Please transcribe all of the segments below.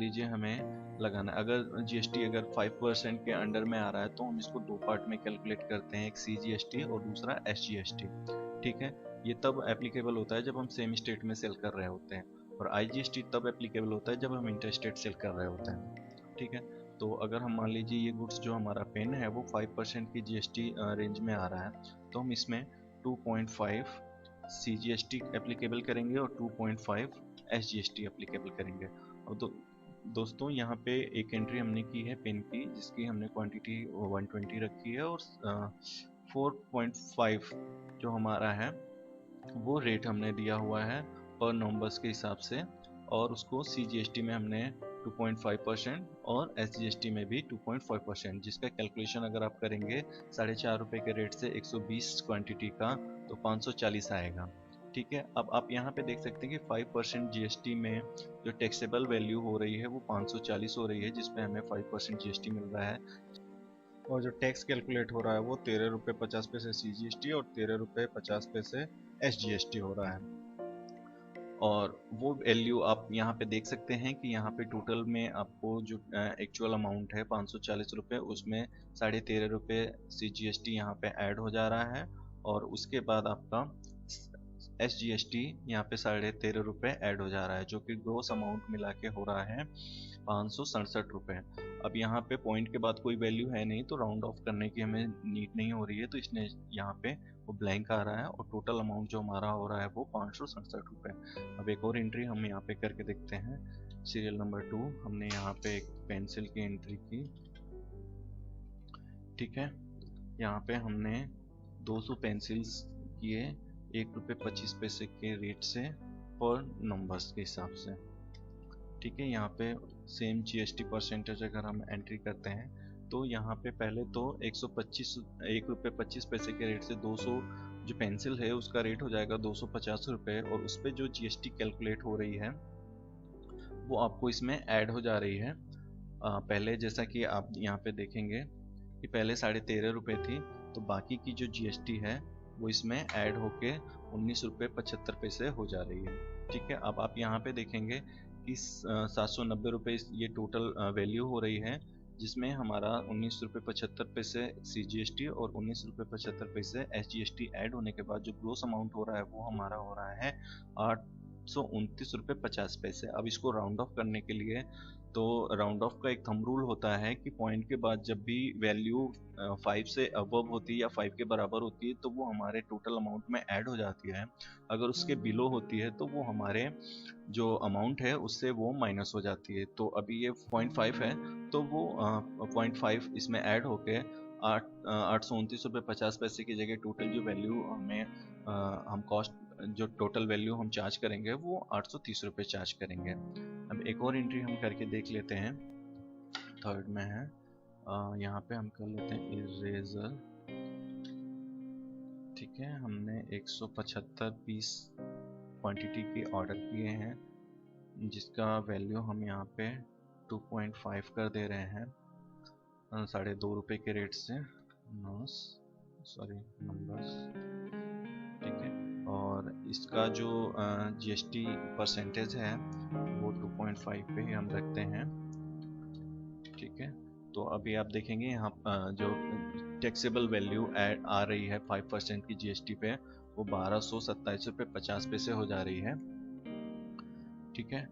लीजिए हमें लगाना, अगर जीएसटी अगर 5% के अंडर में आ रहा है तो हम इसको दो पार्ट में कैलकुलेट करते हैं, एक सीजीएसटी और दूसरा एसजीएसटी। ठीक है, ये तब एप्लीकेबल होता है जब हम सेम स्टेट में सेल कर रहे होते हैं, और आईजीएसटी तब एप्लीकेबल होता है जब हम इंटर स्टेट सेल कर रहे होते हैं। ठीक है, तो अगर हम मान लीजिए ये गुड्स जो हमारा पेन है वो 5% की जीएसटी रेंज में आ रहा है, तो हम इसमें 2.5 सीजीएसटी एप्लीकेबल करेंगे और 2.5 एसजीएसटी एप्लीकेबल करेंगे। अब दोस्तों यहाँ पे एक एंट्री हमने की है पेन की, जिसकी हमने क्वांटिटी 120 रखी है, और 4.5 जो हमारा है वो रेट हमने दिया हुआ है पर नंबर्स के हिसाब से, और उसको सीजीएसटी में हमने 2.5% और एसजीएसटी में भी 2.5%, जिसका कैलकुलेशन अगर आप करेंगे ₹4.5 के रेट से 120 क्वांटिटी का तो 540 आएगा। ठीक है, अब आप यहाँ पे देख सकते हैं कि 5% जीएसटी में जो टैक्सेबल वैल्यू हो रही है वो 540 हो रही है, जिसपे हमें 5% जीएसटी मिल रहा है, और जो टैक्स कैलकुलेट हो रहा है वो ₹13.50 सीजीएसटी और ₹13.50 एसजीएसटी हो रहा है। और वो वैल्यू आप यहाँ पे देख सकते हैं कि यहाँ पे टोटल में आपको जो एक्चुअल अमाउंट है ₹540, उसमें ₹13.5 सीजीएसटी यहाँ पे ऐड हो जा रहा है, और उसके बाद आपका एसजीएसटी यहाँ पे ₹13.5 ऐड हो जा रहा है, जो कि ग्रोस अमाउंट मिला के हो रहा है ₹567। अब यहाँ पे पॉइंट के बाद कोई वैल्यू है नहीं, तो राउंड ऑफ करने की हमें नीड नहीं हो रही है, तो इसने यहाँ पे वो ब्लैंक आ रहा है, और टोटल अमाउंट जो हमारा हो रहा है वो ₹567। अब एक और एंट्री हम यहाँ पे करके देखते हैं। सीरियल नंबर 2 हमने यहाँ पे एक पेंसिल की एंट्री की। ठीक है, यहाँ पे हमने 200 पेंसिल्स किए ₹1.25 के रेट से पर नंबर्स के हिसाब से। ठीक है, यहाँ पे सेम जीएसटी परसेंटेज अगर हम एंट्री करते हैं तो यहाँ पे पहले तो ₹1.25 के रेट से 200 जो पेंसिल है उसका रेट हो जाएगा ₹250, और उस पर जो जीएसटी कैलकुलेट हो रही है वो आपको इसमें ऐड हो जा रही है। पहले जैसा कि आप यहाँ पे देखेंगे कि पहले ₹13.5 थी, तो बाकी की जो जीएसटी है वो इसमें ऐड होके ₹19.75 हो जा रही है। ठीक है, अब आप यहाँ पे देखेंगे कि ₹790 ये टोटल वैल्यू हो रही है, जिसमें हमारा ₹19.75 सीजीएसटी और ₹19.75 एसजीएसटी ऐड होने के बाद जो ग्रोस अमाउंट हो रहा है वो हमारा हो रहा है ₹829.50। अब इसको राउंड ऑफ करने के लिए, तो राउंड ऑफ का एक थंब रूल होता है कि पॉइंट के बाद जब भी वैल्यू 5 से अबव होती है या 5 के बराबर होती है तो वो हमारे टोटल अमाउंट में ऐड हो जाती है, अगर उसके बिलो होती है तो वो हमारे जो अमाउंट है उससे वो माइनस हो जाती है। तो अभी ये 0.5 है, तो वो 0.5 इसमें ऐड होके ₹829.50 की जगह टोटल जो वैल्यू हमें हम कॉस्ट जो टोटल वैल्यू हम चार्ज करेंगे वो ₹830 चार्ज करेंगे। अब एक और एंट्री हम करके देख लेते हैं, थर्ड में है, यहाँ पे हम कर लेते हैं इरेजर। ठीक है, हमने 175 पीस क्वांटिटी के ऑर्डर किए हैं, जिसका वैल्यू हम यहाँ पे 2.5 कर दे रहे हैं ₹2.5 के रेट से, नंबर्स। ठीक है, और इसका जो जीएसटी परसेंटेज है वो 2.5 पे ही हम रखते हैं। ठीक है, तो अभी आप देखेंगे यहाँ जो टैक्सेबल वैल्यू आ रही है 5% की जीएसटी पे, वो ₹1227.50 हो जा रही है। ठीक है,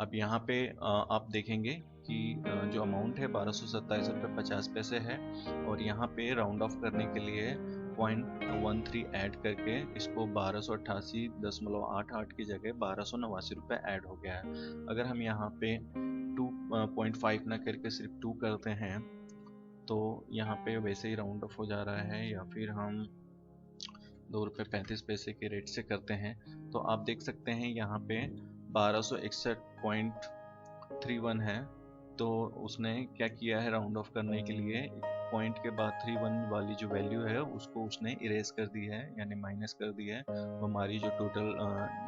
अब यहाँ पे आप देखेंगे कि जो अमाउंट है ₹1227.50 है, और यहाँ पे राउंड ऑफ करने के लिए 0.13 ऐड करके इसको 1288.88 की जगह ₹1289 ऐड हो गया है। अगर हम यहाँ पे 2.5 ना करके सिर्फ 2 करते हैं तो यहाँ पे वैसे ही राउंड ऑफ हो जा रहा है, या फिर हम ₹2.35 के रेट से करते हैं तो आप देख सकते हैं यहाँ पे 1261.31 है। तो उसने क्या किया है, राउंड ऑफ करने के लिए पॉइंट के बाद 31 वाली जो वैल्यू है उसको उसने इरेज कर दी है, यानी माइनस कर दी है। हमारी जो टोटल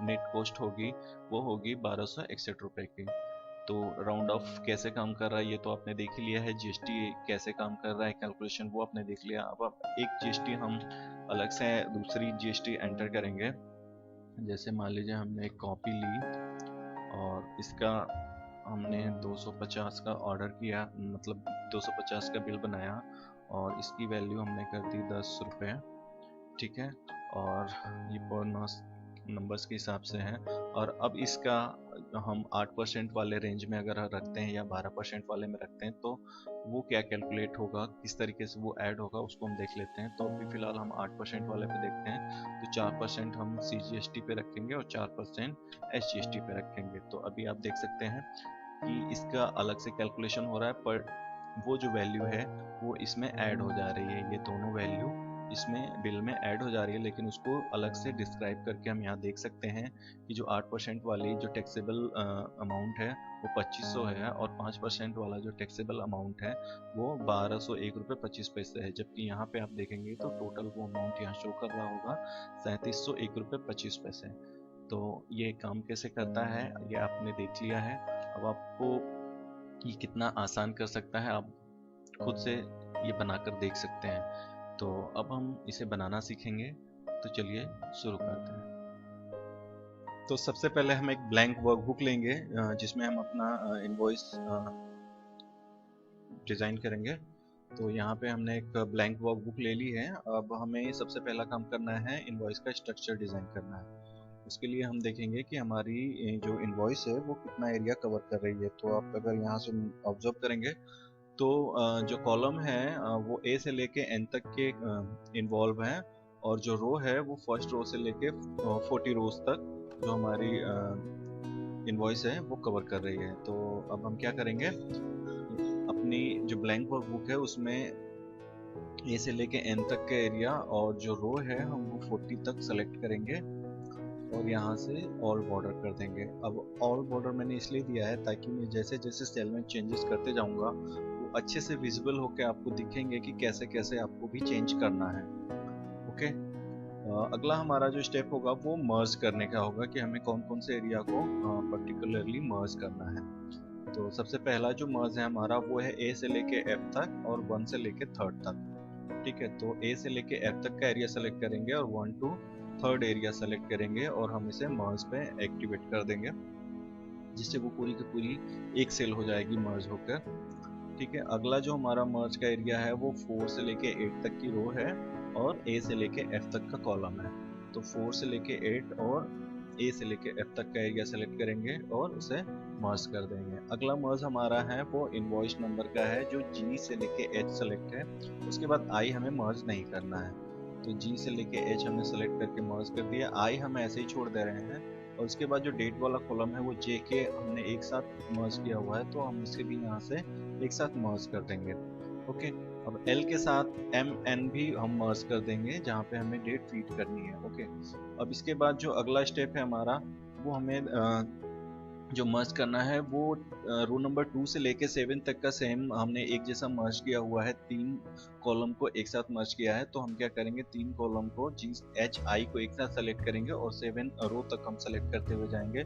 नेट कॉस्ट होगी वो होगी ₹1261 की। तो राउंड ऑफ कैसे काम कर रहा है ये तो आपने देख ही लिया है, जीएसटी कैसे काम कर रहा है कैलकुलेशन वो आपने देख लिया। अब आप एक जीएसटी हम अलग से दूसरी जीएसटी एंटर करेंगे। जैसे मान लीजिए हमने एक कॉपी ली और इसका हमने 250 का ऑर्डर किया, मतलब 250 का बिल बनाया और इसकी वैल्यू हमने कर दी 10 रुपये, ठीक है। और ये पर नंबर्स के हिसाब से है। और अब इसका हम 8% वाले रेंज में अगर रखते हैं या 12% वाले में रखते हैं तो वो क्या कैलकुलेट होगा, किस तरीके से वो ऐड होगा, उसको हम देख लेते हैं। तो अभी फ़िलहाल हम 8% वाले पे देखते हैं। तो 4% हम CGST पे रखेंगे और 4% SGST पे रखेंगे। तो अभी आप देख सकते हैं कि इसका अलग से कैलकुलेशन हो रहा है, पर वो जो वैल्यू है वो इसमें ऐड हो जा रही है। ये दोनों वैल्यू इसमें बिल में ऐड हो जा रही है, लेकिन उसको अलग से डिस्क्राइब करके हम यहाँ देख सकते हैं कि जो 8% वाली जो टैक्सेबल अमाउंट है वो 2500 है और 5% वाला जो टैक्सेबल अमाउंट है वो 1201 रुपये 25 पैसे है। जबकि यहाँ पे आप देखेंगे तो टोटल वो अमाउंट यहाँ शो कर रहा होगा 3701 रुपये 25 पैसे। तो ये काम कैसे करता है ये आपने देख लिया है। अब आपको ये कितना आसान कर सकता है आप खुद से ये बनाकर देख सकते हैं। तो अब हम इसे बनाना सीखेंगे, तो चलिए शुरू करते हैं। तो सबसे पहले हम एक ब्लैंक वर्कबुक लेंगे जिसमें हम अपना इनवॉइस डिज़ाइन करेंगे। तो यहाँ पे हमने एक ब्लैंक वर्कबुक ले ली है। अब हमें सबसे पहला काम करना है इनवॉइस का स्ट्रक्चर डिज़ाइन करना है। उसके लिए हम देखेंगे कि हमारी जो इनवॉइस है वो कितना एरिया कवर कर रही है। तो आप अगर यहाँ से ऑब्जर्व करेंगे तो जो कॉलम है वो ए से लेके एन तक के इन्वॉल्व हैं और जो रो है वो फर्स्ट रो से लेके 40 रोज तक जो हमारी इनवॉइस है वो कवर कर रही है। तो अब हम क्या करेंगे, अपनी जो ब्लैंक वर्कबुक है उसमें ए से लेके एन तक का एरिया और जो रो है हम वो 40 तक सेलेक्ट करेंगे और यहाँ से ऑल बॉर्डर कर देंगे। अब ऑल बॉर्डर मैंने इसलिए दिया है ताकि मैं जैसे जैसे सेल में चेंजेस करते जाऊँगा अच्छे से विजिबल होकर आपको दिखेंगे कि कैसे कैसे आपको भी चेंज करना है। ओके, अगला हमारा जो स्टेप होगा वो मर्ज करने का होगा कि हमें कौन कौन से एरिया को पर्टिकुलरली मर्ज करना है। तो सबसे पहला जो मर्ज है हमारा वो है ए से लेके एफ तक और 1 से लेके 3rd तक। ठीक है, तो ए से लेके एफ तक का एरिया सेलेक्ट करेंगे और 1 to 3rd एरिया सेलेक्ट करेंगे और हम इसे मर्ज पे एक्टिवेट कर देंगे, जिससे वो पूरी की पूरी एक सेल हो जाएगी मर्ज होकर। ठीक है, अगला जो हमारा मर्ज का एरिया है वो 4 से लेके 8 तक की रो है और ए से लेके एफ तक का कॉलम है। तो 4 से लेके 8 और ए से लेके एफ तक का एरिया सेलेक्ट करेंगे और उसे मर्ज कर देंगे। अगला मर्ज हमारा है वो इनवॉइस नंबर का है जो जी से लेके एच सेलेक्ट है। उसके बाद आई हमें मर्ज नहीं करना है, तो जी से लेके एच हमने सेलेक्ट करके मर्ज कर दिया। आई हम ऐसे ही छोड़ दे रहे हैं और उसके बाद जो डेट वाला कॉलम है वो जे के हमने एक साथ मर्ज किया हुआ है, तो हम इसे भी यहाँ से एक साथ मर्ज कर देंगे। ओके, अब एल के साथ एम एन भी हम मर्ज कर देंगे जहाँ पे हमें डेट फीड करनी है। ओके, अब इसके बाद जो अगला स्टेप है हमारा वो हमें जो मर्ज करना है वो रो नंबर 2 से लेके 7 तक का सेम हमने एक जैसा मर्ज किया हुआ है। 3 कॉलम को एक साथ मर्ज किया है, तो हम क्या करेंगे 3 कॉलम को जी एच आई को एक साथ सेलेक्ट करेंगे और 7 रो तक हम सेलेक्ट करते हुए जाएंगे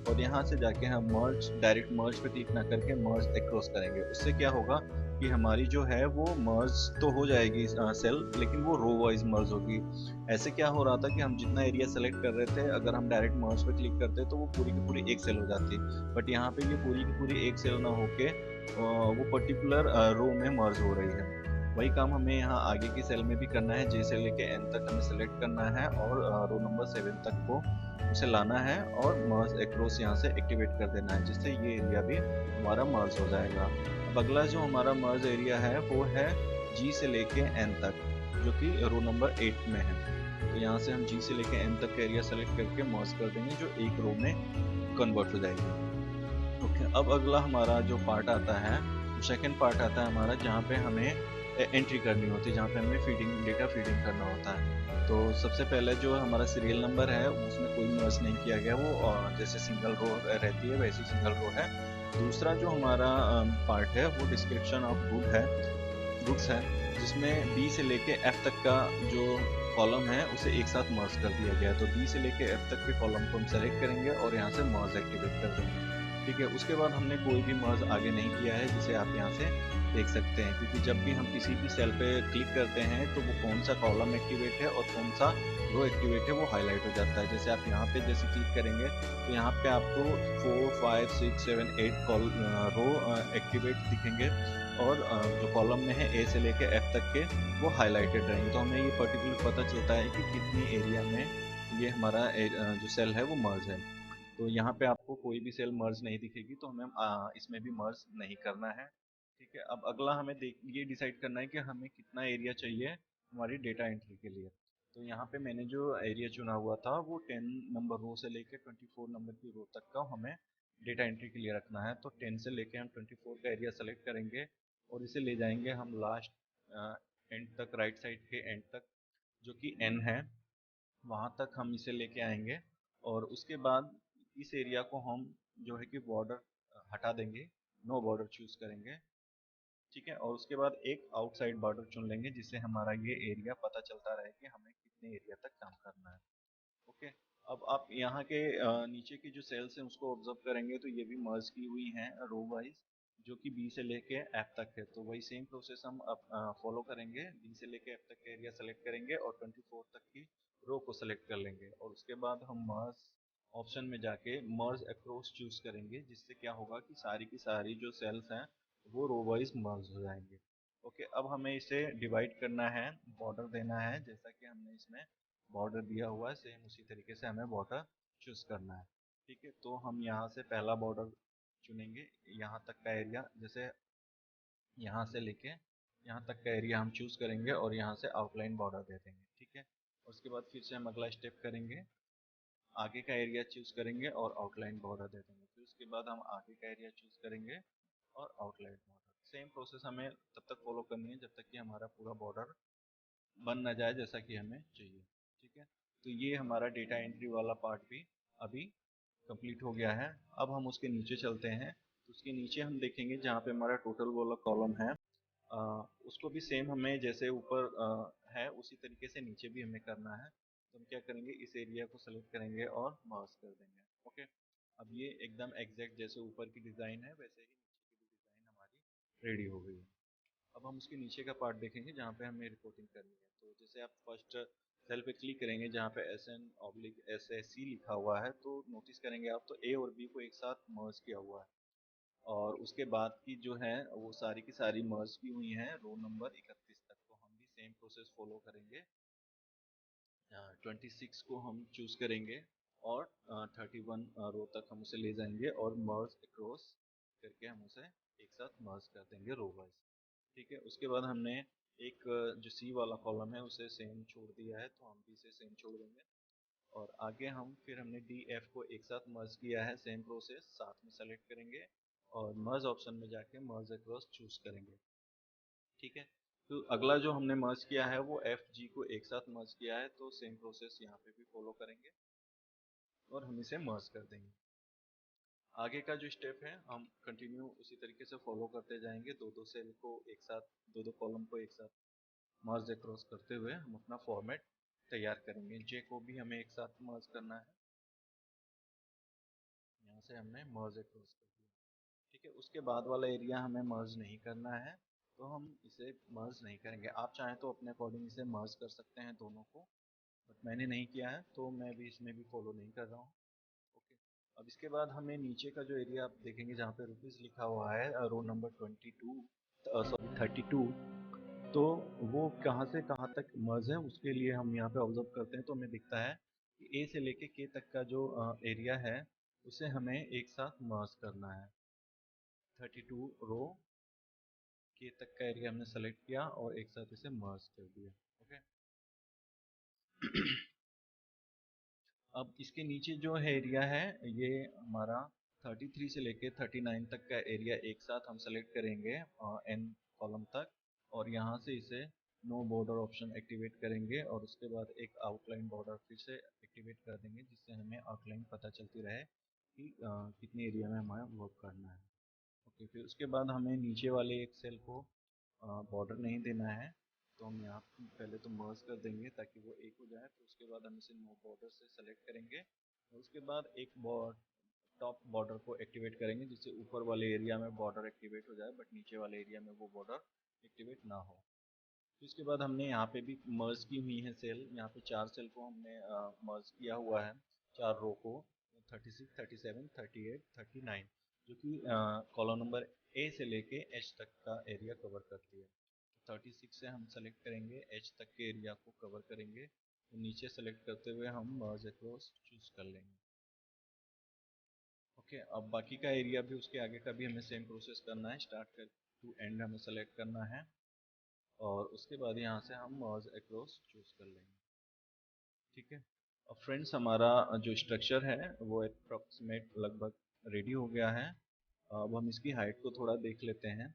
और यहाँ से जाके हम मर्ज डायरेक्ट मर्ज पे क्लिक ना करके मर्ज अक्रॉस करेंगे। उससे क्या होगा कि हमारी जो है वो मर्ज तो हो जाएगी सेल, लेकिन वो रो वाइज मर्ज होगी। ऐसे क्या हो रहा था कि हम जितना एरिया सेलेक्ट कर रहे थे अगर हम डायरेक्ट मर्ज पे क्लिक करते तो वो पूरी की पूरी एक सेल हो जाती, बट यहाँ पे ये पूरी की पूरी एक सेल ना होके वो पर्टिकुलर रो में मर्ज हो रही है। वही काम हमें यहाँ आगे की सेल में भी करना है। जे से लेके एन तक हमें सेलेक्ट करना है और रो नंबर 7 तक को उसे लाना है और मर्ज अक्रॉस यहाँ से एक्टिवेट कर देना है, जिससे ये एरिया भी हमारा मर्ज हो जाएगा। अब अगला जो हमारा मर्ज एरिया है वो है जी से लेके एन तक, जो कि रो नंबर 8 में है। तो यहाँ से हम जी से लेके एन तक का एरिया सेलेक्ट करके मर्ज कर देंगे जो एक रो में कन्वर्ट हो जाएगी। ओके, अब अगला हमारा जो पार्ट आता है सेकेंड पार्ट आता है हमारा जहाँ पे हमें एंट्री करनी होती है, जहाँ पे हमें फीडिंग डेटा फीडिंग करना होता है। तो सबसे पहले जो हमारा सीरियल नंबर है उसमें कोई मर्ज नहीं किया गया, वो जैसे सिंगल रो रहती है वैसी सिंगल रो है। दूसरा जो हमारा पार्ट है वो डिस्क्रिप्शन ऑफ गुड्स है, जिसमें बी से लेके एफ तक का जो कॉलम है उसे एक साथ मर्ज कर दिया गया है। तो बी से लेके एफ तक के कॉलम को हम सेलेक्ट करेंगे और यहाँ से मर्ज एक्टिवेट कर देंगे। ठीक है, उसके बाद हमने कोई भी मर्ज आगे नहीं किया है, जिसे आप यहाँ से देख सकते हैं, क्योंकि जब भी हम किसी भी सेल पे क्लिक करते हैं तो वो कौन सा कॉलम एक्टिवेट है और कौन सा रो एक्टिवेट है वो हाईलाइट हो जाता है। जैसे आप यहाँ पे जैसे क्लिक करेंगे तो यहाँ पे आपको 4 5 6 7 8 रो एक्टिवेट दिखेंगे, और जो कॉलम में है ए से लेके एफ तक के वो हाईलाइटेड रहेंगे। तो हमें ये पर्टिकुलर पता चलता है कि कितनी एरिया में ये हमारा जो सेल है वो मर्ज है। तो यहाँ पे आपको कोई भी सेल मर्ज नहीं दिखेगी, तो हमें इसमें भी मर्ज नहीं करना है। ठीक है, अब अगला हमें ये डिसाइड करना है कि हमें कितना एरिया चाहिए हमारी डेटा एंट्री के लिए। तो यहाँ पे मैंने जो एरिया चुना हुआ था वो 10 नंबर रो से लेके 24 नंबर की रो तक का हमें डेटा एंट्री के लिए रखना है। तो 10 से लेके हम 24 का एरिया सेलेक्ट करेंगे और इसे ले जाएंगे हम लास्ट एंड तक, राइट साइड के एंड तक, जो कि n है, वहाँ तक हम इसे लेके आएंगे। और उसके बाद इस एरिया को हम जो है कि बॉर्डर हटा देंगे, नो बॉर्डर चूज करेंगे। ठीक है, और उसके बाद एक आउटसाइड बॉर्डर चुन लेंगे, जिससे हमारा ये एरिया पता चलता रहे कि हमें कितने एरिया तक काम करना है। ओके, अब आप यहाँ के नीचे की जो सेल्स हैं उसको ऑब्जर्व करेंगे तो ये भी मर्ज की हुई हैं रो वाइज, जो कि बी से लेके एफ तक है। तो वही सेम प्रोसेस हम अब फॉलो करेंगे, बी से लेके एफ तक का एरिया सेलेक्ट करेंगे और 24 तक की रो को सेलेक्ट कर लेंगे। और उसके बाद हम मर्ज ऑप्शन में जाके मर्ज अक्रॉस चूज करेंगे, जिससे क्या होगा कि सारी की सारी जो सेल्स हैं वो रो वाइज मर्ज हो जाएंगे। ओके, अब हमें इसे डिवाइड करना है, बॉर्डर देना है, जैसा कि हमने इसमें बॉर्डर दिया हुआ है सेम उसी तरीके से हमें बॉर्डर चूज करना है। ठीक है, तो हम यहाँ से पहला बॉर्डर चुनेंगे, यहाँ तक का एरिया, जैसे यहाँ से लेके यहाँ तक का एरिया हम चूज करेंगे और यहाँ से आउटलाइन बॉर्डर दे देंगे। ठीक है, उसके बाद फिर से हम अगला स्टेप करेंगे, आगे का एरिया चूज करेंगे और आउटलाइन बॉर्डर दे देंगे। फिर उसके बाद हम आगे का एरिया चूज करेंगे और आउटलाइन बॉर्डर। सेम प्रोसेस हमें तब तक फॉलो करनी है जब तक कि हमारा पूरा बॉर्डर बन ना जाए जैसा कि हमें चाहिए। ठीक है, तो ये हमारा डेटा एंट्री वाला पार्ट भी अभी कंप्लीट हो गया है। अब हम उसके नीचे चलते हैं, तो उसके नीचे हम देखेंगे जहाँ पे हमारा टोटल वाला कॉलम है, उसको भी सेम हमें जैसे ऊपर है उसी तरीके से नीचे भी हमें करना है। तो हम क्या करेंगे, इस एरिया को सेलेक्ट करेंगे और मर्ज कर देंगे। ओके, अब ये एकदम एग्जैक्ट जैसे ऊपर की डिज़ाइन है वैसे ही नीचे की भी डिज़ाइन हमारी रेडी हो गई है। अब हम उसके नीचे का पार्ट देखेंगे जहाँ पे हमें रिपोर्टिंग करनी है। तो जैसे आप फर्स्ट सेल पे क्लिक करेंगे जहाँ पे SN/SSC लिखा हुआ है, तो नोटिस करेंगे आप तो ए और बी को एक साथ मर्ज किया हुआ है। और उसके बाद की जो है वो सारी की सारी मर्ज की हुई हैं रो नंबर 31 तक। तो हम भी सेम प्रोसेस फॉलो करेंगे, 26 को हम चूज करेंगे और 31 रो तक हम उसे ले जाएंगे और मर्ज अक्रॉस करके हम उसे एक साथ मर्ज कर देंगे रो वाइज। ठीक है, उसके बाद हमने एक जो सी वाला कॉलम है उसे सेम छोड़ दिया है, तो हम भी इसे सेम छोड़ देंगे। और आगे हम फिर हमने डी एफ को एक साथ मर्ज किया है, सेम प्रोसेस साथ में सेलेक्ट करेंगे और मर्ज ऑप्शन में जाके मर्ज अक्रॉस चूज करेंगे। ठीक है, तो अगला जो हमने मर्ज किया है वो एफ जी को एक साथ मर्ज किया है, तो सेम प्रोसेस यहाँ पे भी फॉलो करेंगे और हम इसे मर्ज कर देंगे। आगे का जो स्टेप है हम कंटिन्यू उसी तरीके से फॉलो करते जाएंगे, दो दो सेल को एक साथ, दो दो कॉलम को एक साथ मर्ज अक्रॉस करते हुए हम अपना फॉर्मेट तैयार करेंगे। जे को भी हमें एक साथ मर्ज करना है, यहाँ से हमने मर्ज अक्रॉस कर दिया। ठीक है, उसके बाद वाला एरिया हमें मर्ज नहीं करना है, तो हम इसे मर्ज नहीं करेंगे। आप चाहें तो अपने अकॉर्डिंग इसे मर्ज कर सकते हैं दोनों को, बट मैंने नहीं किया है तो मैं भी इसमें भी फॉलो नहीं कर रहा हूँ। ओके, अब इसके बाद हमें नीचे का जो एरिया आप देखेंगे जहाँ पे रुपीज़ लिखा हुआ है रो नंबर 32 तो वो कहाँ से कहाँ तक मर्ज है उसके लिए हम यहाँ पे ऑब्जर्व करते हैं, तो हमें दिखता है कि ए से लेके के तक का जो एरिया है उसे हमें एक साथ मर्ज करना है। 32 रो के तक का एरिया हमने सेलेक्ट किया और एक साथ इसे मर्ज कर दिया। ओके, अब इसके नीचे जो है एरिया है ये हमारा 33 से लेके 39 तक का एरिया एक साथ हम सेलेक्ट करेंगे एन कॉलम तक, और यहाँ से इसे नो बॉर्डर ऑप्शन एक्टिवेट करेंगे और उसके बाद एक आउटलाइन बॉर्डर फिर से एक्टिवेट कर देंगे, जिससे हमें आउटलाइन पता चलती रहे कि कितने एरिया में हमें वर्क करना है। ओके, फिर उसके बाद हमें नीचे वाले एक सेल को बॉर्डर नहीं देना है, तो हम यहाँ पहले तो मर्ज कर देंगे ताकि वो एक हो जाए। फिर उसके बाद हम इसे नो बॉर्डर से सेलेक्ट करेंगे और उसके बाद एक टॉप बॉर्डर को एक्टिवेट करेंगे, जिससे ऊपर वाले एरिया में बॉर्डर एक्टिवेट हो जाए बट नीचे वाले एरिया में वो बॉर्डर एक्टिवेट ना हो। तो इसके बाद हमने यहाँ पे भी मर्ज की हुई है सेल, यहाँ पे 4 सेल को हमने मर्ज किया हुआ है, 4 रो को, 36, 37, 38, 39, जो कि कॉलम नंबर ए से लेके एच तक का एरिया कवर करती है। 36 से हम सेलेक्ट करेंगे, एच तक के एरिया को कवर करेंगे, तो नीचे सेलेक्ट करते हुए हम मर्ज अक्रॉस चूज कर लेंगे। ओके, अब बाकी का एरिया भी, उसके आगे का भी हमें सेम प्रोसेस करना है, स्टार्ट कर टू एंड हमें सेलेक्ट करना है और उसके बाद यहाँ से हम मर्ज अक्रॉस चूज कर लेंगे। ठीक है, अब फ्रेंड्स हमारा जो स्ट्रक्चर है वो अप्रॉक्सीमेट लगभग रेडी हो गया है। अब हम इसकी हाइट को थोड़ा देख लेते हैं।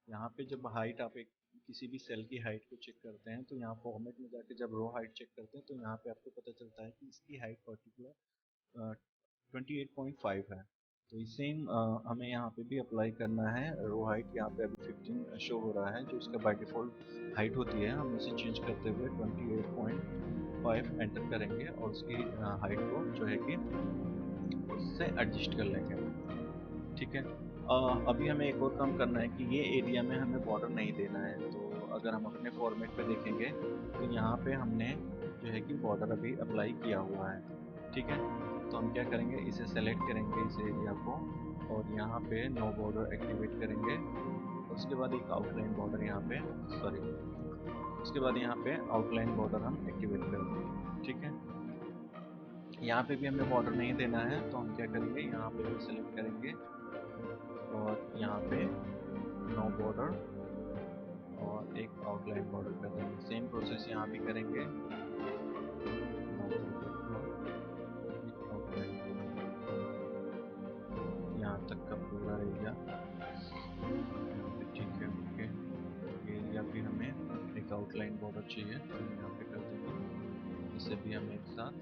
यहाँ पे जब हाइट आप एक किसी भी सेल की हाइट को चेक करते हैं तो यहाँ फॉर्मेट में जाके जब रो हाइट चेक करते हैं तो यहाँ पे आपको पता चलता है कि इसकी हाइट पर्टिकुलर 28.5 है। तो सेम हमें यहाँ पे भी अप्लाई करना है। रो हाइट यहाँ पे अभी 15 शो हो रहा है, जो इसका बाय डिफॉल्ट हाइट होती है, हम इसे चेंज करते हुए 28.5 एंटर करेंगे और उसकी हाइट को जो है कि उससे एडजस्ट कर लेंगे। ठीक है, अभी हमें एक और काम करना है कि ये एरिया में हमें बॉर्डर नहीं देना है। तो अगर हम अपने फॉर्मेट पे देखेंगे तो यहाँ पे हमने जो है कि बॉर्डर अभी अप्लाई किया हुआ है। ठीक है, तो हम क्या करेंगे, इसे सेलेक्ट करेंगे इस एरिया को और यहाँ पे नो बॉर्डर एक्टिवेट करेंगे। उसके बाद एक आउटलाइन बॉर्डर यहाँ पे, सॉरी, उसके बाद यहाँ पे आउटलाइन बॉर्डर हम एक्टिवेट करेंगे। ठीक है, यहाँ पे भी हमें बॉर्डर नहीं देना है, तो हम क्या करेंगे, यहाँ पे भी सेलेक्ट करेंगे और यहाँ पे नो बॉर्डर और एक आउटलाइन बॉर्डर कर देंगे। सेम प्रोसेस यहाँ भी करेंगे, नो बॉर्डर और एक आउटलाइन यहाँ तक का पूरा एरिया यहाँ पे। ठीक है, ओके, एरिया भी हमें एक आउटलाइन बॉर्डर चाहिए तो हम यहाँ पे कर देंगे। इसे भी हम एक साथ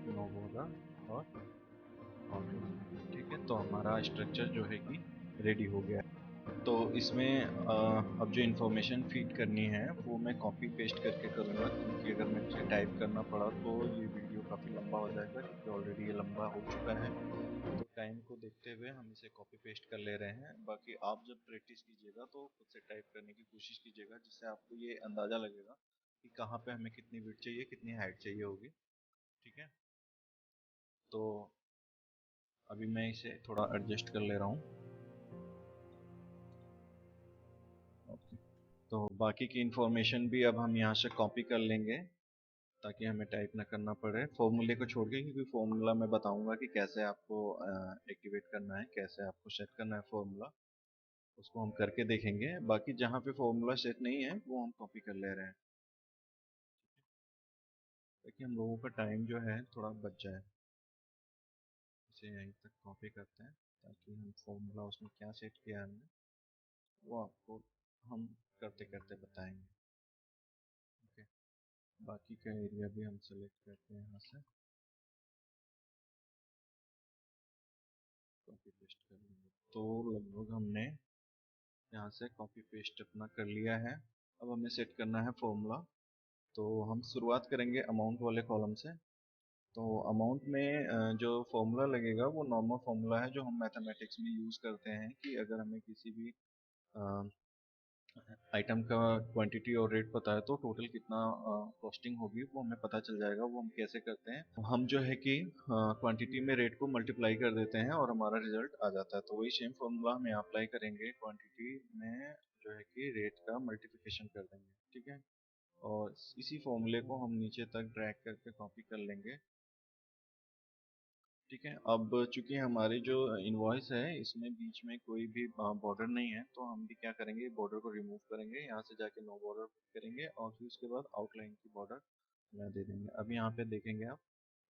नो बॉर्डर और आउटलाइन। ठीक है, तो हमारा स्ट्रक्चर जो है कि रेडी हो गया है। तो इसमें अब जो इन्फॉर्मेशन फीड करनी है वो मैं कॉपी पेस्ट करके करूँगा, क्योंकि अगर मुझे टाइप करना पड़ा तो ये वीडियो काफ़ी लंबा हो जाएगा, क्योंकि ऑलरेडी ये लंबा हो चुका है। तो टाइम को देखते हुए हम इसे कॉपी पेस्ट कर ले रहे हैं। बाकी आप जब प्रैक्टिस कीजिएगा तो खुद से टाइप करने की कोशिश कीजिएगा, जिससे आपको ये अंदाज़ा लगेगा कि कहाँ पे हमें कितनी विड्थ चाहिए, कितनी हाइट चाहिए होगी। ठीक है, तो अभी मैं इसे थोड़ा एडजस्ट कर ले रहा हूँ। ओके, तो बाकी की इन्फॉर्मेशन भी अब हम यहाँ से कॉपी कर लेंगे ताकि हमें टाइप ना करना पड़े फॉर्मूले को छोड़ के, क्योंकि फॉर्मूला मैं बताऊंगा कि कैसे आपको एक्टिवेट करना है, कैसे आपको सेट करना है फॉर्मूला, उसको हम करके देखेंगे। बाकी जहाँ पे फॉर्मूला सेट नहीं है वो हम कॉपी कर ले रहे हैं, ताकि हम लोगों का टाइम जो है थोड़ा बच जाए। इसे यहीं तक कॉपी करते हैं ताकि हम फॉर्मूला उसमें क्या सेट किया है हमने वो आपको हम करते करते बताएंगे। ओके, बाकी का एरिया भी हम सेलेक्ट करते हैं, यहाँ से कॉपी पेस्ट कर लेंगे। तो लगभग हमने यहाँ से कॉपी पेस्ट अपना कर लिया है। अब हमें सेट करना है फॉर्मूला। तो हम शुरुआत करेंगे अमाउंट वाले कॉलम से। तो अमाउंट में जो फॉर्मूला लगेगा वो नॉर्मल फॉर्मूला है जो हम मैथमेटिक्स में यूज़ करते हैं, कि अगर हमें किसी भी आइटम का क्वांटिटी और रेट पता है तो टोटल कितना कॉस्टिंग होगी वो हमें पता चल जाएगा। वो हम कैसे करते हैं, हम जो है कि क्वांटिटी में रेट को मल्टीप्लाई कर देते हैं और हमारा रिजल्ट आ जाता है। तो वही सेम फॉर्मूला हम अप्लाई करेंगे, क्वांटिटी में जो है कि रेट का मल्टीप्लिकेशन कर देंगे। ठीक है, और इसी फॉर्मूले को हम नीचे तक ड्रैग करके कॉपी कर लेंगे। ठीक है, अब चूंकि हमारी जो इनवॉइस है इसमें बीच में कोई भी बॉर्डर नहीं है, तो हम भी क्या करेंगे, बॉर्डर को रिमूव करेंगे, यहाँ से जाके नो बॉर्डर करेंगे और फिर उसके बाद आउटलाइन की बॉर्डर यहाँ दे देंगे। अब यहाँ पे देखेंगे आप,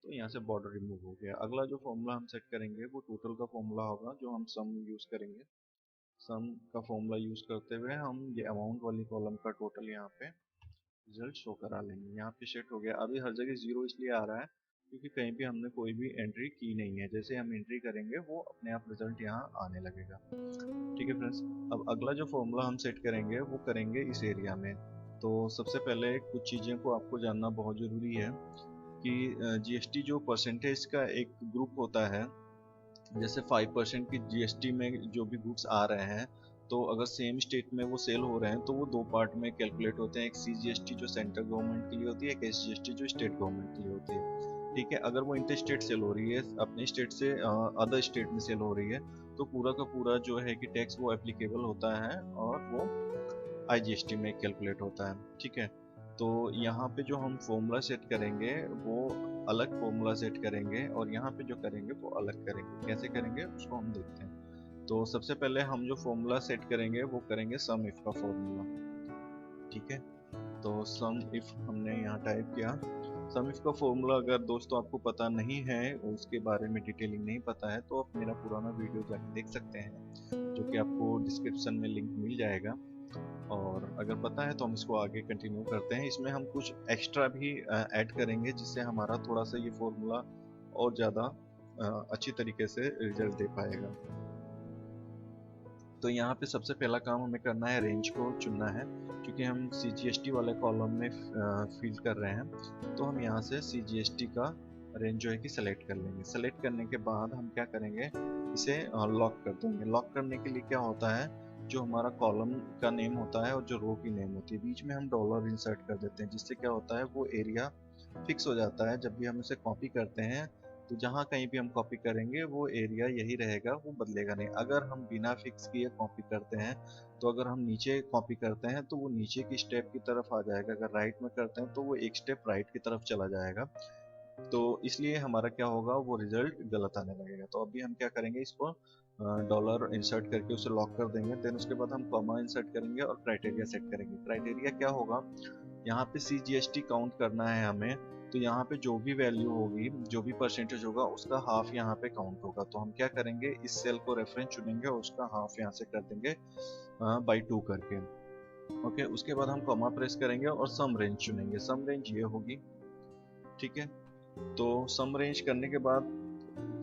तो यहाँ से बॉर्डर रिमूव हो गया। अगला जो फॉर्मूला हम सेट करेंगे वो टोटल का फॉर्मूला होगा, जो हम सम यूज करेंगे। सम का फॉर्मूला यूज करते हुए हम ये अमाउंट वाली कॉलम का टोटल यहाँ पे रिजल्ट शो करा लेंगे। यहाँ पे सेट हो गया। अभी हर जगह जीरो इसलिए आ रहा है क्योंकि कहीं भी हमने कोई भी एंट्री की नहीं है। जैसे हम एंट्री करेंगे वो अपने आप रिजल्ट यहाँ आने लगेगा। ठीक है फ्रेंड्स, अब अगला जो फॉर्मूला हम सेट करेंगे वो करेंगे इस एरिया में। तो सबसे पहले कुछ चीज़ें को आपको जानना बहुत ज़रूरी है कि जीएसटी जो परसेंटेज का एक ग्रुप होता है, जैसे 5% की जीएसटी में जो भी गुड्स आ रहे हैं, तो अगर सेम स्टेट में वो सेल हो रहे हैं तो वो दो पार्ट में कैलकुलेट होते हैं। एक सीजीएसटी जो सेंट्रल गवर्नमेंट के लिए होती है, एक एसजीएसटी जो स्टेट गवर्नमेंट के लिए होती है। ठीक है, अगर वो इंटर स्टेट सेल हो रही है, अपने स्टेट से अदर स्टेट में सेल हो रही है, तो पूरा का पूरा जो है कि टैक्स वो एप्लीकेबल होता है और वो आईजीएसटी में कैलकुलेट होता है। ठीक है, तो यहाँ पे जो हम फॉर्मूला सेट करेंगे वो अलग फॉर्मूला सेट करेंगे, और यहाँ पे जो करेंगे वो अलग करेंगे। कैसे करेंगे उसको हम देखते हैं। तो सबसे पहले हम जो फॉर्मूला सेट करेंगे वो करेंगे सम इफ का फॉर्मूला। ठीक है, तो सम इफ हमने यहाँ टाइप किया। सम इफ का फॉर्मूला अगर दोस्तों आपको पता नहीं है, उसके बारे में डिटेलिंग नहीं पता है, तो आप मेरा पुराना वीडियो जाके देख सकते हैं, जो कि आपको डिस्क्रिप्शन में लिंक मिल जाएगा। और अगर पता है तो हम इसको आगे कंटिन्यू करते हैं। इसमें हम कुछ एक्स्ट्रा भी ऐड करेंगे, जिससे हमारा थोड़ा सा ये फॉर्मूला और ज़्यादा अच्छी तरीके से रिजल्ट दे पाएगा। तो यहाँ पे सबसे पहला काम हमें करना है, रेंज को चुनना है। क्योंकि हम CGST वाले कॉलम में फिल कर रहे हैं, तो हम यहाँ से CGST का रेंज जो है कि सेलेक्ट कर लेंगे। सेलेक्ट करने के बाद हम क्या करेंगे, इसे लॉक कर देंगे। लॉक करने के लिए क्या होता है, जो हमारा कॉलम का नेम होता है और जो रो की नेम होती है, बीच में हम डॉलर इंसर्ट कर देते हैं, जिससे क्या होता है वो एरिया फिक्स हो जाता है। जब भी हम इसे कॉपी करते हैं तो जहाँ कहीं भी हम कॉपी करेंगे वो एरिया यही रहेगा, वो बदलेगा नहीं। अगर हम बिना फिक्स किए कॉपी करते हैं, तो अगर हम नीचे कॉपी करते हैं तो वो नीचे की स्टेप की तरफ आ जाएगा, अगर राइट में करते हैं तो वो एक स्टेप राइट की तरफ चला जाएगा। तो इसलिए हमारा क्या होगा, वो रिजल्ट गलत आने लगेगा। तो अभी हम क्या करेंगे, इसको डॉलर इंसर्ट करके उसे लॉक कर देंगे। देन उसके बाद हम कॉमा इंसर्ट करेंगे और क्राइटेरिया सेट करेंगे। क्राइटेरिया क्या होगा, यहाँ पे CGST काउंट करना है हमें, तो यहाँ पे जो भी वैल्यू होगी, जो भी परसेंटेज होगा, उसका हाफ यहाँ पे काउंट होगा। तो हम क्या करेंगे, इस सेल को रेफरेंस चुनेंगे और उसका हाफ यहाँ से कर देंगे बाई 2 करके। ओके, उसके बाद हम कॉमा प्रेस करेंगे और सम रेंज चुनेंगे। सम रेंज ये होगी। ठीक है, तो सम रेंज करने के बाद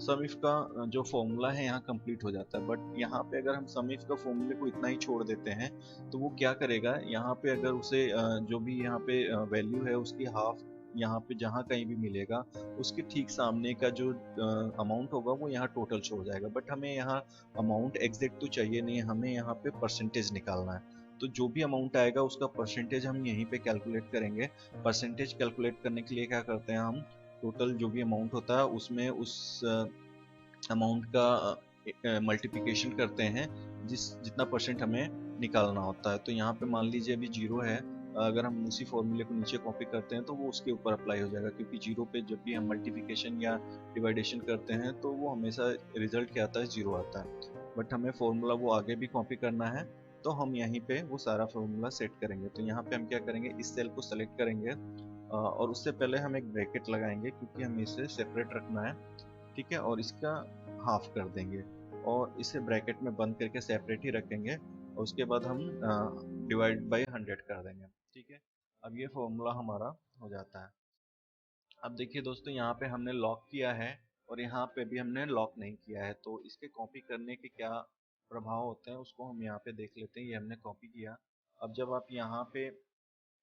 सम इफ का जो फॉर्मूला है यहाँ कंप्लीट हो जाता है। बट यहाँ पे अगर हम सम इफ का फॉर्मूले को इतना ही छोड़ देते हैं, तो वो क्या करेगा, यहाँ पे अगर उसे जो भी यहाँ पे वैल्यू है उसकी हाफ यहाँ पे जहाँ कहीं भी मिलेगा, उसके ठीक सामने का जो अमाउंट होगा वो यहाँ टोटल शो हो जाएगा। बट हमें यहाँ अमाउंट एग्जैक्ट तो चाहिए नहीं, हमें यहाँ पे परसेंटेज निकालना है। तो जो भी अमाउंट आएगा उसका परसेंटेज हम यहीं पे कैलकुलेट करेंगे। परसेंटेज कैलकुलेट करने के लिए क्या करते हैं, हम टोटल जो भी अमाउंट होता है उसमें उस अमाउंट का मल्टीप्लिकेशन करते हैं, जितना परसेंट हमें निकालना होता है। तो यहाँ पे मान लीजिए अभी 0 है, अगर हम उसी फॉर्मूले को नीचे कॉपी करते हैं तो वो उसके ऊपर अप्लाई हो जाएगा, क्योंकि 0 पे जब भी हम मल्टीप्लिकेशन या डिवाइडेशन करते हैं तो वो हमेशा रिजल्ट क्या आता है, 0 आता है। बट हमें फॉर्मूला वो आगे भी कॉपी करना है, तो हम यहीं पे वो सारा फॉर्मूला सेट करेंगे। तो यहाँ पे हम क्या करेंगे, इस सेल को सेलेक्ट करेंगे और उससे पहले हम एक ब्रैकेट लगाएंगे, क्योंकि हमें इसे सेपरेट रखना है। ठीक है, और इसका हाफ कर देंगे और इसे ब्रैकेट में बंद करके सेपरेट ही रखेंगे, और उसके बाद हम डिवाइड बाई 100 कर देंगे। ठीक है, अब ये फॉर्मूला हमारा हो जाता है। अब देखिए दोस्तों, यहाँ पे हमने लॉक किया है और यहाँ पे भी हमने लॉक नहीं किया है, तो इसके कॉपी करने के क्या प्रभाव होते हैं उसको हम यहाँ पे देख लेते हैं। ये हमने कॉपी किया। अब जब आप यहाँ पे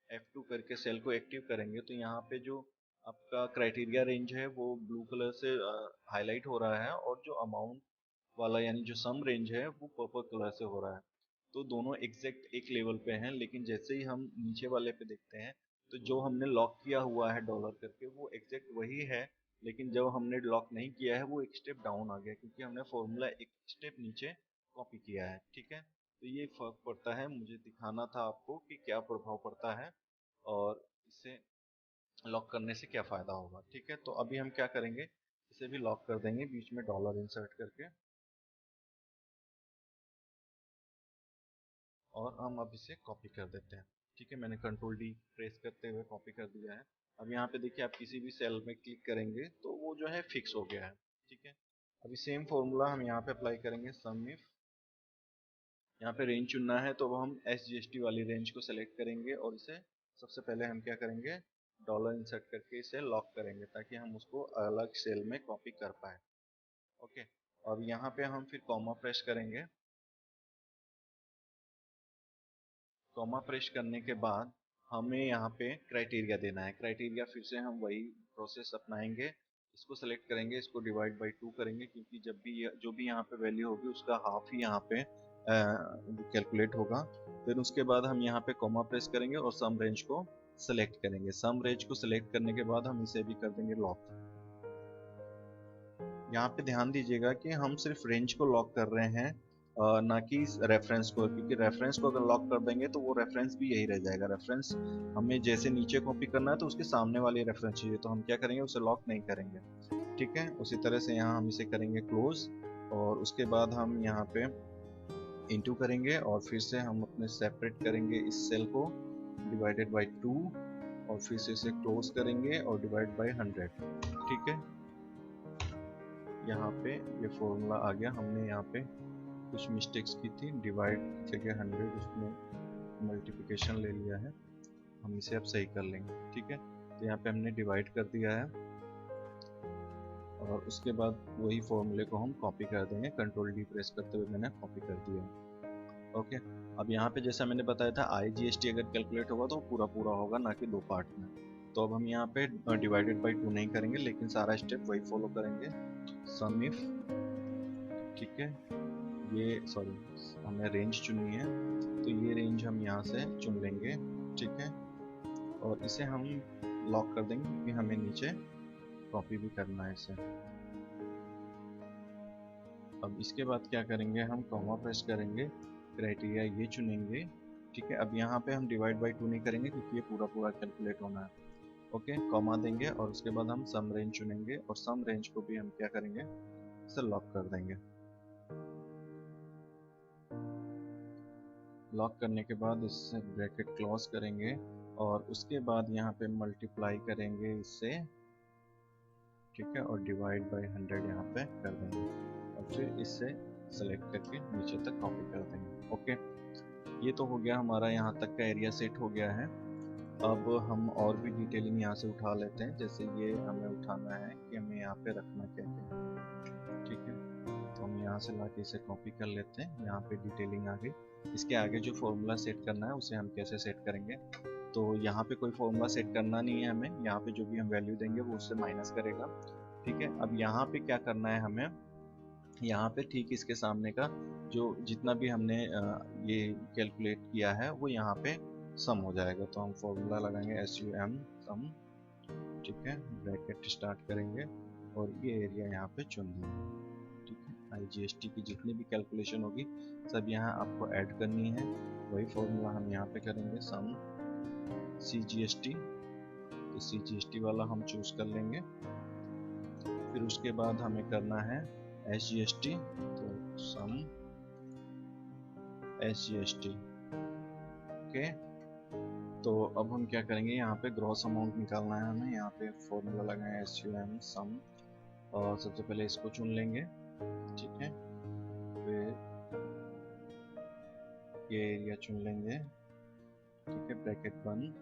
F2 करके सेल को एक्टिव करेंगे, तो यहाँ पे जो आपका क्राइटेरिया रेंज है वो ब्लू कलर से हाईलाइट हो रहा है, और जो अमाउंट वाला यानी जो सम रेंज है वो पर्पल कलर से हो रहा है। तो दोनों एग्जैक्ट एक लेवल पे हैं, लेकिन जैसे ही हम नीचे वाले पे देखते हैं, तो जो हमने लॉक किया हुआ है डॉलर करके वो एग्जैक्ट वही है, लेकिन जब हमने लॉक नहीं किया है वो एक स्टेप डाउन आ गया, क्योंकि हमने फॉर्मूला एक स्टेप नीचे कॉपी किया है। ठीक है, तो ये फर्क पड़ता है, मुझे दिखाना था आपको कि क्या प्रभाव पड़ता है और इसे लॉक करने से क्या फ़ायदा होगा। ठीक है, तो अभी हम क्या करेंगे, इसे भी लॉक कर देंगे बीच में डॉलर इंसर्ट करके, और हम अब इसे कॉपी कर देते हैं। ठीक है, मैंने कंट्रोल डी प्रेस करते हुए कॉपी कर दिया है। अब यहाँ पे देखिए, आप किसी भी सेल में क्लिक करेंगे तो वो जो है फिक्स हो गया है। ठीक है, अभी सेम फॉर्मूला हम यहाँ पे अप्लाई करेंगे। सम इफ यहाँ पे रेंज चुनना है, तो हम SGST वाली रेंज को सेलेक्ट करेंगे और इसे सबसे पहले हम क्या करेंगे, डॉलर इंसर्ट करके इसे लॉक करेंगे, ताकि हम उसको अलग सेल में कॉपी कर पाए। ओके, अब यहाँ पे हम फिर कॉमा प्रेस करेंगे। कॉमा प्रेस करने के बाद हमें यहाँ पे क्राइटेरिया देना है। क्राइटेरिया फिर से हम वही प्रोसेस अपनाएंगे। इसको सेलेक्ट करेंगे, इसको डिवाइड बाई 2 करेंगे, क्योंकि जब भी जो भी यहाँ पे वैल्यू होगी उसका हाफ ही यहाँ पे कैलकुलेट होगा। फिर उसके बाद हम यहाँ पे कॉमा प्रेस करेंगे और सम रेंज को सेलेक्ट करेंगे। सम रेंज को सेलेक्ट करने के बाद हम इसे भी कर देंगे लॉक। यहाँ पे ध्यान दीजिएगा कि हम सिर्फ रेंज को लॉक कर रहे हैं, ना कि रेफरेंस को, क्योंकि रेफरेंस को अगर लॉक कर देंगे तो वो रेफरेंस भी यही रह जाएगा। रेफरेंस हमें जैसे नीचे कॉपी करना है तो उसके सामने वाली रेफरेंस चाहिए, तो हम क्या करेंगे, उसे लॉक नहीं करेंगे। ठीक है, उसी तरह से यहाँ हम इसे करेंगे क्लोज, और उसके बाद हम यहाँ पे इंटू करेंगे और फिर से हम अपने सेपरेट करेंगे इस सेल को डिवाइडेड बाई 2, और फिर से इसे क्लोज करेंगे और डिवाइड बाई 100। ठीक है, यहाँ पे ये फॉर्मूला आ गया। हमने यहाँ पे कुछ मिस्टेक्स की थी, डिवाइड की जगह 100 उसमें मल्टीप्लिकेशन ले लिया है, हम इसे अब सही कर लेंगे। ठीक है, तो यहाँ पे हमने डिवाइड कर दिया है और उसके बाद वही फॉर्मूले को हम कॉपी कर देंगे। कंट्रोल डी प्रेस करते हुए मैंने कॉपी कर दिया। ओके, अब यहाँ पे जैसा मैंने बताया था IGST अगर कैलकुलेट होगा तो पूरा पूरा होगा, ना कि 2 पार्ट में। तो अब हम यहाँ पे डिवाइडेड बाई 2 नहीं करेंगे, लेकिन सारा स्टेप वही फॉलो करेंगे। सम इफ, ठीक है, ये सॉरी हमें रेंज चुननी है, तो ये रेंज हम यहाँ से चुन लेंगे। ठीक है, और इसे हम लॉक कर देंगे क्योंकि हमें नीचे कॉपी भी करना है इसे। अब इसके बाद क्या करेंगे, हम कॉमा प्रेस करेंगे, क्राइटेरिया ये चुनेंगे। ठीक है, अब यहाँ पे हम डिवाइड बाई 2 नहीं करेंगे क्योंकि ये पूरा पूरा कैलकुलेट होना है। ओके, कॉमा देंगे और उसके बाद हम सम रेंज चुनेंगे और सम रेंज को भी हम क्या करेंगे, इसे लॉक कर देंगे। लॉक करने के बाद इससे ब्रैकेट क्लोज करेंगे और उसके बाद यहाँ पे मल्टीप्लाई करेंगे इससे। ठीक है, और डिवाइड बाई 100 यहाँ पे कर देंगे और फिर इससे सेलेक्ट करके नीचे तक कॉपी कर देंगे। ओके, ये तो हो गया, हमारा यहाँ तक का एरिया सेट हो गया है। अब हम और भी डिटेलिंग यहाँ से उठा लेते हैं, जैसे ये हमें उठाना है कि हमें यहाँ पे रखना क्या है। ठीक है, तो हम यहाँ से लाके इसे कॉपी कर लेते हैं। यहाँ पे डिटेलिंग आ गई। इसके आगे जो फॉर्मूला सेट करना है उसे हम कैसे सेट करेंगे, तो यहाँ पे कोई फॉर्मूला सेट करना नहीं है हमें। यहाँ पे जो भी हम वैल्यू देंगे वो उससे माइनस करेगा। ठीक है, अब यहाँ पे क्या करना है हमें, यहाँ पे ठीक इसके सामने का जो जितना भी हमने ये कैलकुलेट किया है वो यहाँ पे सम हो जाएगा। तो हम फॉर्मूला लगाएंगे SUM सम। ठीक है, ब्रैकेट स्टार्ट करेंगे और ये एरिया यहाँ पे चुन देंगे। ठीक है, IGST की जितनी भी कैलकुलेशन होगी सब यहाँ आपको ऐड करनी है। वही फॉर्मूला हम यहाँ पे करेंगे, सम CGST, तो CGST वाला हम चूज कर लेंगे। फिर उसके बाद हमें करना है SGST, तो सम SGST। ओके, तो अब हम क्या करेंगे, यहाँ पे ग्रॉस अमाउंट निकालना है हमें। यहाँ पे फॉर्मूला लगाए SUM सम, और सबसे पहले इसको चुन लेंगे। ठीक है, फिर ये एरिया चुन लेंगे। ठीक है, ब्रैकेट बंद,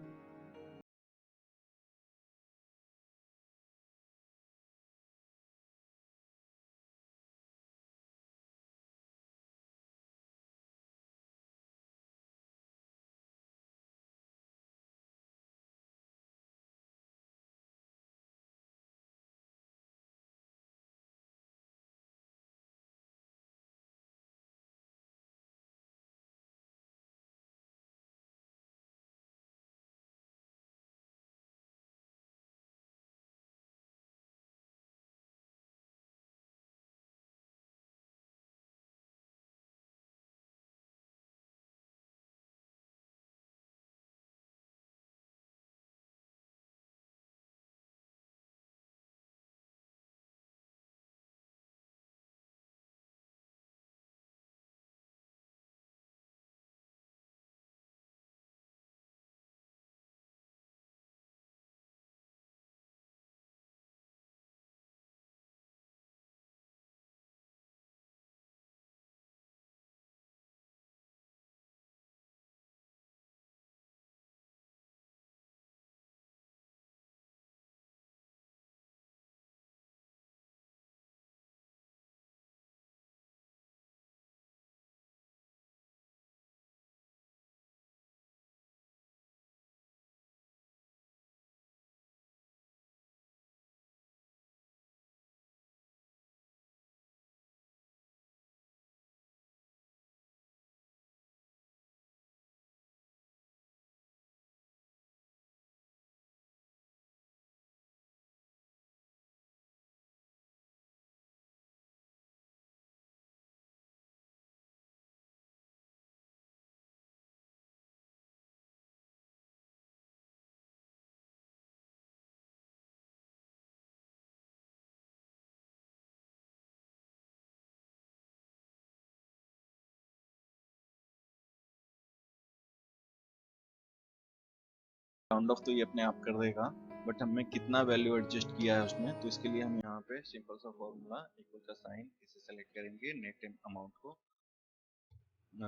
राउंड ऑफ तो ये अपने आप कर देगा, बट हमें कितना वैल्यू एडजस्ट किया है उसमें, तो इसके लिए हम यहाँ पे सिंपल सा फॉर्मूला इक्वल का साइन इसे सेलेक्ट करेंगे, नेट अमाउंट को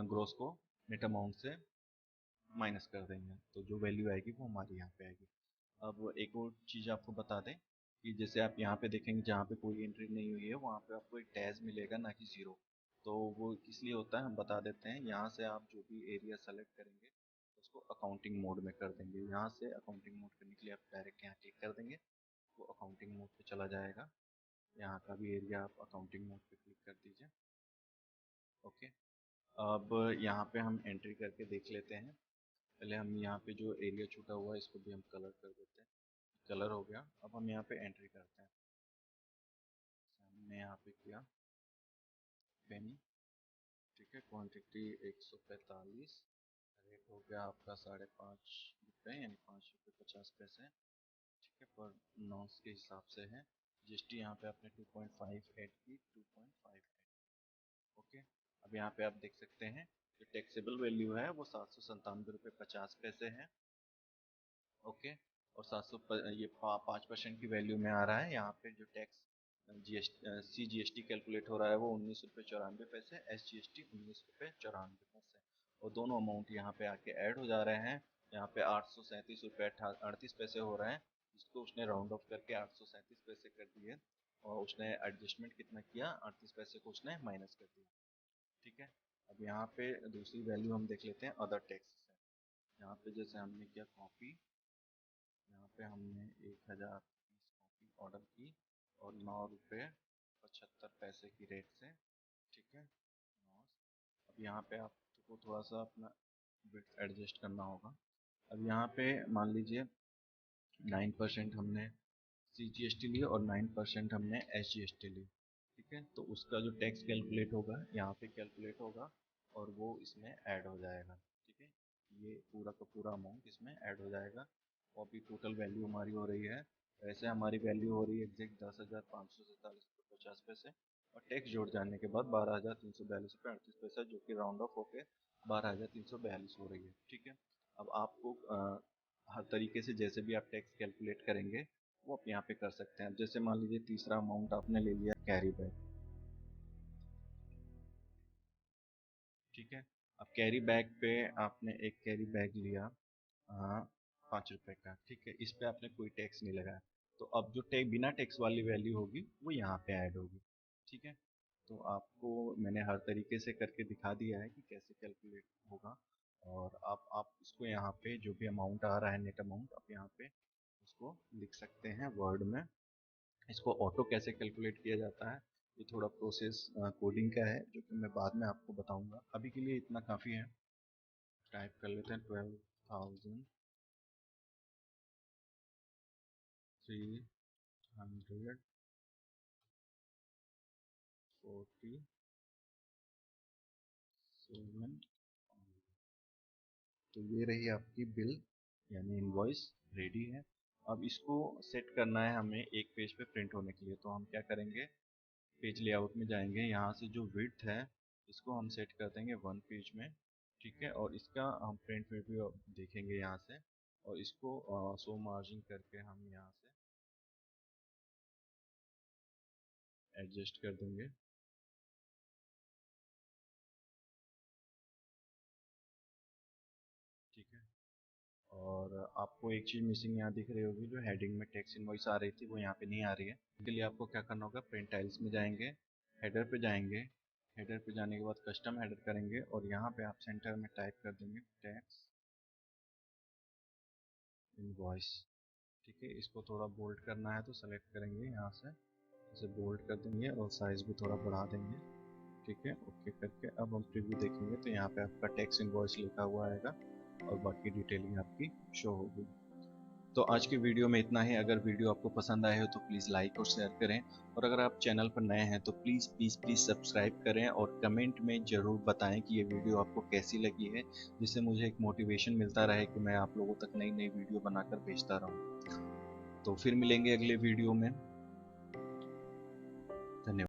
ग्रोस को नेट अमाउंट से माइनस कर देंगे, तो जो वैल्यू आएगी वो हमारी यहाँ पे आएगी। अब एक और चीज़ आपको बता दें कि जैसे आप यहाँ पे देखेंगे जहाँ पे कोई एंट्री नहीं हुई है वहाँ पे आपको एक डैश मिलेगा, ना कि जीरो। तो वो इसलिए होता है, हम बता देते हैं। यहाँ से आप जो भी एरिया सेलेक्ट करेंगे उसको अकाउंटिंग मोड में कर देंगे। यहाँ से अकाउंटिंग मोड करने के लिए आप डायरेक्ट यहाँ क्लिक कर देंगे, वो अकाउंटिंग मोड पे चला जाएगा। यहाँ का भी एरिया आप अकाउंटिंग मोड पे क्लिक कर दीजिए। ओके, अब यहाँ पे हम एंट्री करके देख लेते हैं। पहले हम यहाँ पे जो एरिया छूटा हुआ है इसको भी हम कलर कर देते हैं। कलर हो गया। अब हम यहाँ पे एंट्री करते हैं। हमने यहाँ पे किया पेनी, ठीक है, क्वांटिटी 145, रेट हो गया आपका 5.5 रुपये यानी 5 रुपये 50 पैसे, ठीक है, पर नॉन्स के हिसाब से है। जीएसटी यहाँ पे आपने 2.58 की 2.58। ओके, अब यहाँ पे आप देख सकते हैं जो टैक्सेबल वैल्यू है वो 797 रुपये 50 पैसे है। ओके, और 5% की वैल्यू में आ रहा है। यहाँ पे जो टैक्स CGST कैलकुलेट हो रहा है वो 19 रुपये 94 पैसे, SGST 19 रुपये 94 पैसे, और दोनों अमाउंट यहाँ पे आके ऐड हो जा रहे हैं। यहाँ पे 837 रुपये 38 पैसे हो रहे हैं, जिसको उसने राउंड ऑफ करके 837 पैसे कर दिए, और उसने एडजस्टमेंट कितना किया, 38 पैसे को उसने माइनस कर दिया, ठीक है। अब यहाँ पे दूसरी वैल्यू हम देख लेते हैं अदर टैक्स से। यहाँ पे जैसे हमने किया कॉपी, यहाँ पे हमने 1020 कॉपी ऑर्डर की और 9 रुपये 75 पैसे की रेट से, ठीक है। अब यहाँ पे आपको थोड़ा सा अपना विड्थ एडजस्ट करना होगा। अब यहाँ पे मान लीजिए 9% हमने CGST ली और 9% हमने SGST ली, ठीक है। तो उसका जो टैक्स कैलकुलेट होगा यहाँ पे कैलकुलेट होगा और वो इसमें ऐड हो जाएगा, ठीक है। ये पूरा का पूरा अमाउंट इसमें ऐड हो जाएगा, और अभी टोटल वैल्यू हमारी हो रही है, वैसे हमारी वैल्यू हो रही है एग्जैक्ट 10,547 रुपये 50 पैसे, और टैक्स जोड़ जाने के बाद 12,342 रुपये 38 पैसा, जो कि राउंड ऑफ होके 12,342 हो रही है, ठीक है। अब आपको हर तरीके से जैसे भी आप टैक्स कैलकुलेट करेंगे वो आप यहाँ पे कर सकते हैं। जैसे मान लीजिए तीसरा अमाउंट आपने ले लिया कैरी बैग, ठीक है। अब कैरी बैग पे आपने एक कैरी बैग लिया 5 रुपए का, ठीक है, इस पे आपने कोई टैक्स नहीं लगाया, तो अब जो बिना टैक्स वाली वैल्यू होगी वो यहाँ पे ऐड होगी, ठीक है। तो आपको मैंने हर तरीके से करके दिखा दिया है कि कैसे कैलकुलेट होगा, और आप इसको यहाँ पे जो भी अमाउंट आ रहा है नेट अमाउंट, आप यहाँ पे उसको लिख सकते हैं वर्ड में। इसको ऑटो कैसे कैलकुलेट किया जाता है ये थोड़ा प्रोसेस कोडिंग का है, जो कि मैं बाद में आपको बताऊंगा। अभी के लिए इतना काफ़ी है। टाइप कर लेते हैं 12,347। तो ये रही आपकी बिल यानी इनवॉइस रेडी है। अब इसको सेट करना है हमें एक पेज पे प्रिंट होने के लिए, तो हम क्या करेंगे, पेज लेआउट में जाएंगे, यहाँ से जो विड्थ है इसको हम सेट कर देंगे 1 पेज में, ठीक है। और इसका हम प्रिंट प्रीव्यू देखेंगे यहाँ से, और इसको शो मार्जिन करके हम यहाँ से एडजस्ट कर देंगे, ठीक है। और आपको एक चीज़ मिसिंग यहाँ दिख रही होगी, जो हेडिंग में टैक्स इनवॉइस आ रही थी वो यहाँ पे नहीं आ रही है। इसके लिए आपको क्या करना होगा, प्रिंट टाइल्स में जाएंगे, हेडर पे जाएंगे, हेडर पे जाने के बाद कस्टम हेडर करेंगे, और यहाँ पे आप सेंटर में टाइप कर देंगे टैक्स इनवॉइस, ठीक है। इसको थोड़ा बोल्ड करना है तो सेलेक्ट करेंगे यहाँ से, इसे बोल्ड कर देंगे और साइज भी थोड़ा बढ़ा देंगे, ठीक है। ओके करके अब हम प्रीव्यू देखेंगे तो यहाँ पे आपका टैक्स इनवॉइस लिखा हुआ आएगा और बाकी डिटेलिंग आपकी शो होगी। तो आज की वीडियो में इतना ही। अगर वीडियो आपको पसंद आए हो तो प्लीज़ लाइक और शेयर करें, और अगर आप चैनल पर नए हैं तो प्लीज़ प्लीज़ प्लीज़ सब्सक्राइब करें, और कमेंट में ज़रूर बताएं कि ये वीडियो आपको कैसी लगी है, जिससे मुझे एक मोटिवेशन मिलता रहे कि मैं आप लोगों तक नई नई वीडियो बनाकर भेजता रहूं। तो फिर मिलेंगे अगले वीडियो में।